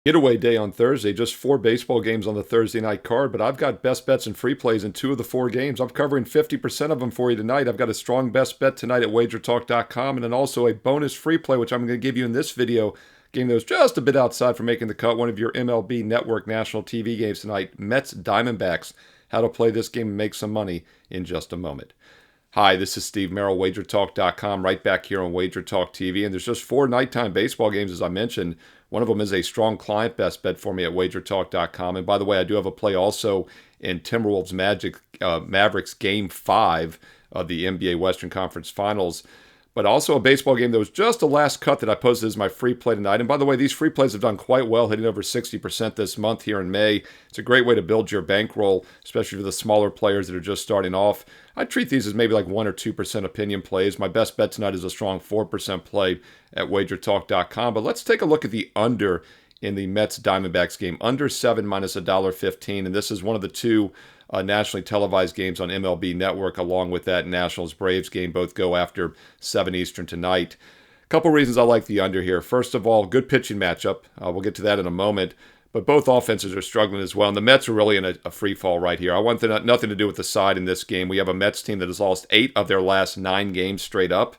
Getaway day on Thursday, just 4 baseball games on the Thursday night card, but I've got best bets and free plays in 2 of the 4 games. I'm covering 50% of them for you tonight. I've got a strong best bet tonight at wagertalk.com and then also a bonus free play, which I'm going to give you in this video. Game that was just a bit outside for making the cut. One of your MLB Network national TV games tonight, Mets Diamondbacks. How to play this game and make some money in just a moment. Hi, this is Steve Merrill, wagertalk.com, right back here on Wager Talk TV. And there's just 4 nighttime baseball games, as I mentioned. One of them is a strong client best bet for me at wagertalk.com. And by the way, I do have a play also in Timberwolves Mavericks Game 5 of the NBA Western Conference Finals. But also a baseball game that was just the last cut that I posted as my free play tonight. And by the way, these free plays have done quite well, hitting over 60% this month here in May. It's a great way to build your bankroll, especially for the smaller players that are just starting off. I treat these as maybe like 1 or 2% opinion plays. My best bet tonight is a strong 4% play at wagertalk.com. But let's take a look at the under in the Mets Diamondbacks game. Under 7 minus $1.15. And this is one of the 2 nationally televised games on MLB Network, along with that Nationals-Braves game. Both go after 7 Eastern tonight. A couple reasons I like the under here. First of all, good pitching matchup. We'll get to that in a moment. But both offenses are struggling as well. And the Mets are really in a free fall right here. I want nothing to do with the side in this game. We have a Mets team that has lost 8 of their last 9 games straight up.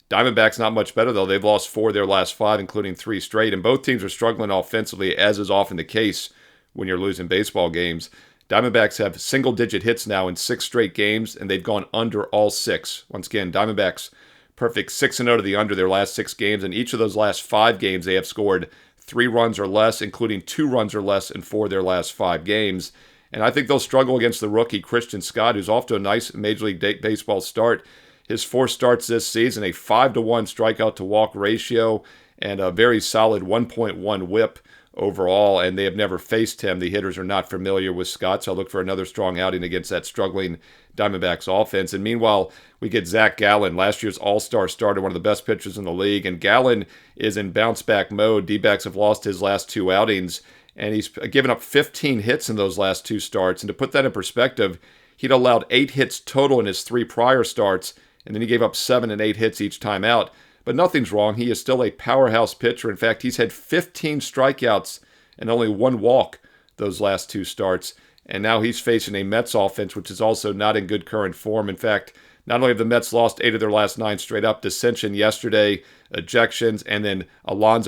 Diamondbacks not much better, though. They've lost 4 of their last 5, including 3 straight. And both teams are struggling offensively, as is often the case when you're losing baseball games. Diamondbacks have single-digit hits now in 6 straight games, and they've gone under all 6. Once again, Diamondbacks perfect 6-0 to the under their last 6 games, and each of those last 5 games they have scored 3 runs or less, including 2 runs or less in 4 of their last 5 games. And I think they'll struggle against the rookie Christian Scott, who's off to a nice Major League Baseball start. His 4 starts this season, a 5-1 strikeout-to-walk ratio, and a very solid 1.1 whip overall, and they have never faced him. The hitters are not familiar with Scott, so I look for another strong outing against that struggling Diamondbacks offense. And meanwhile, we get Zach Gallen, last year's all-star starter, one of the best pitchers in the league, and Gallen is in bounce-back mode. D-backs have lost his last 2 outings, and he's given up 15 hits in those last 2 starts. And to put that in perspective, he'd allowed 8 hits total in his 3 prior starts, and then he gave up 7 and 8 hits each time out. But nothing's wrong. He is still a powerhouse pitcher. In fact, he's had 15 strikeouts and only 1 walk those last 2 starts. And now he's facing a Mets offense, which is also not in good current form. In fact, not only have the Mets lost 8 of their last 9 straight up, dissension yesterday, ejections, and then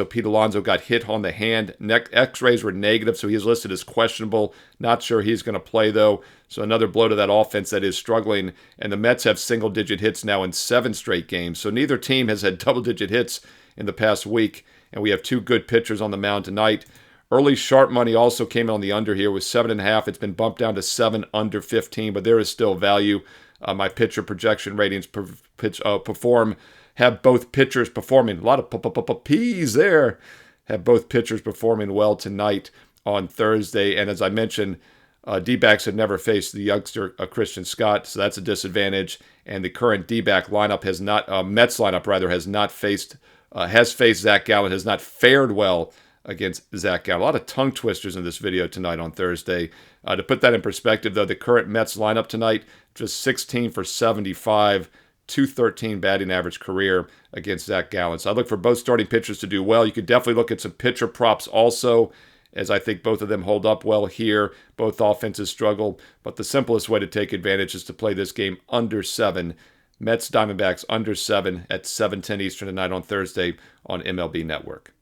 Pete Alonso got hit on the hand. X-rays were negative, so he is listed as questionable. Not sure he's going to play, though. So another blow to that offense that is struggling. And the Mets have single-digit hits now in 7 straight games. So neither team has had double-digit hits in the past week. And we have 2 good pitchers on the mound tonight. Early sharp money also came on the under here with 7.5. It's been bumped down to 7 under 15, but there is still value. My pitcher projection ratings have both pitchers performing. A lot of P's there. Have both pitchers performing well tonight on Thursday. And as I mentioned, D-backs have never faced the youngster Christian Scott, so that's a disadvantage. And the current D-back lineup Mets lineup rather, has faced Zach Gallen, has not fared well against Zach Gallen. A lot of tongue twisters in this video tonight on Thursday. To put that in perspective, though, the current Mets lineup tonight, just 16 for 75, 213 batting average career against Zach Gallen. So I look for both starting pitchers to do well. You could definitely look at some pitcher props also, as I think both of them hold up well here. Both offenses struggle, but the simplest way to take advantage is to play this game under 7. Mets Diamondbacks under 7 at 7:10 Eastern tonight on Thursday on MLB Network.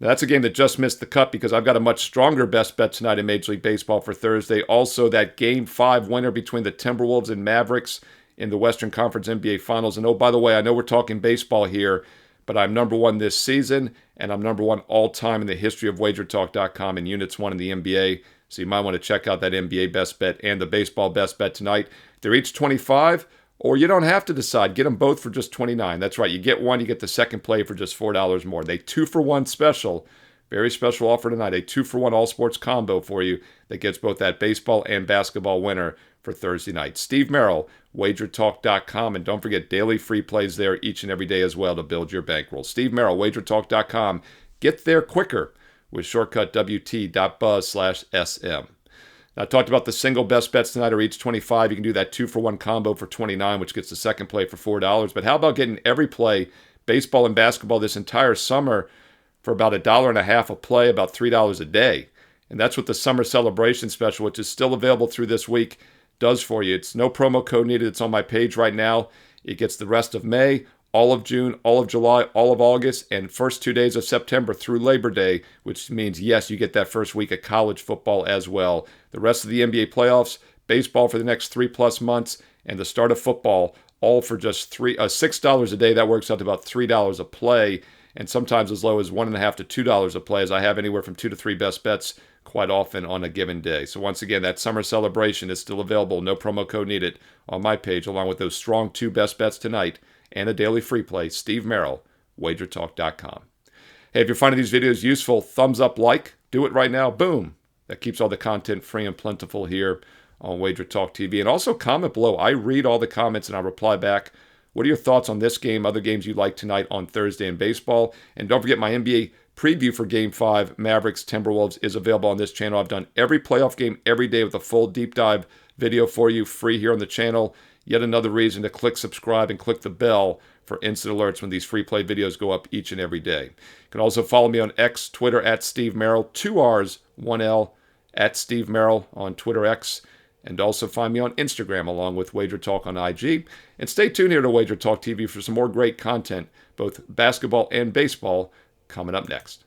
Now, that's a game that just missed the cut because I've got a much stronger best bet tonight in Major League Baseball for Thursday. Also, that Game 5 winner between the Timberwolves and Mavericks in the Western Conference NBA Finals. And oh, by the way, I know we're talking baseball here, but I'm number 1 this season, and I'm number 1 all-time in the history of WagerTalk.com in units won in the NBA. So you might want to check out that NBA best bet and the baseball best bet tonight. They're each 25, or you don't have to decide. Get them both for just 29. That's right. You get one, you get the second play for just $4 more. They 2-for-1 special. Very special offer tonight. A 2-for-1 all sports combo for you that gets both that baseball and basketball winner for Thursday night. Steve Merrill, wagertalk.com. And don't forget daily free plays there each and every day as well to build your bankroll. Steve Merrill, wagertalk.com. Get there quicker with shortcut WT.buzz/SM. Now, I talked about the single best bets tonight are each 25. You can do that 2-for-1 combo for 29, which gets the second play for $4. But how about getting every play, baseball and basketball, this entire summer for about $1.50 a play, about $3 a day. And that's what the summer celebration special, which is still available through this week, does for you. It's no promo code needed. It's on my page right now. It gets the rest of May, all of June, all of July, all of August, and first 2 days of September through Labor Day, which means, yes, you get that first week of college football as well. The rest of the NBA playoffs, baseball for the next 3+ months, and the start of football, all for just $6 a day. That works out to about $3 a play, and sometimes as low as $1.50 to $2 a play, as I have anywhere from 2 to 3 best bets quite often on a given day. So once again, that summer celebration is still available, no promo code needed, on my page, along with those strong 2 best bets tonight and a daily free play. Steve Merrill, wagertalk.com. Hey, if you're finding these videos useful, thumbs up, like, do it right now, boom. That keeps all the content free and plentiful here on Wager Talk TV. And also comment below. I read all the comments and I reply back. What are your thoughts on this game, other games you like tonight on Thursday in baseball? And don't forget, my NBA preview for Game 5, Mavericks Timberwolves, is available on this channel. I've done every playoff game every day with a full deep dive video for you, free here on the channel. Yet another reason to click subscribe and click the bell for instant alerts when these free play videos go up each and every day. You can also follow me on X, Twitter, at Steve Merrill, 2 R's, 1 L, at Steve Merrill on Twitter X. And also find me on Instagram along with Wager Talk on IG. And stay tuned here to Wager Talk TV for some more great content, both basketball and baseball, coming up next.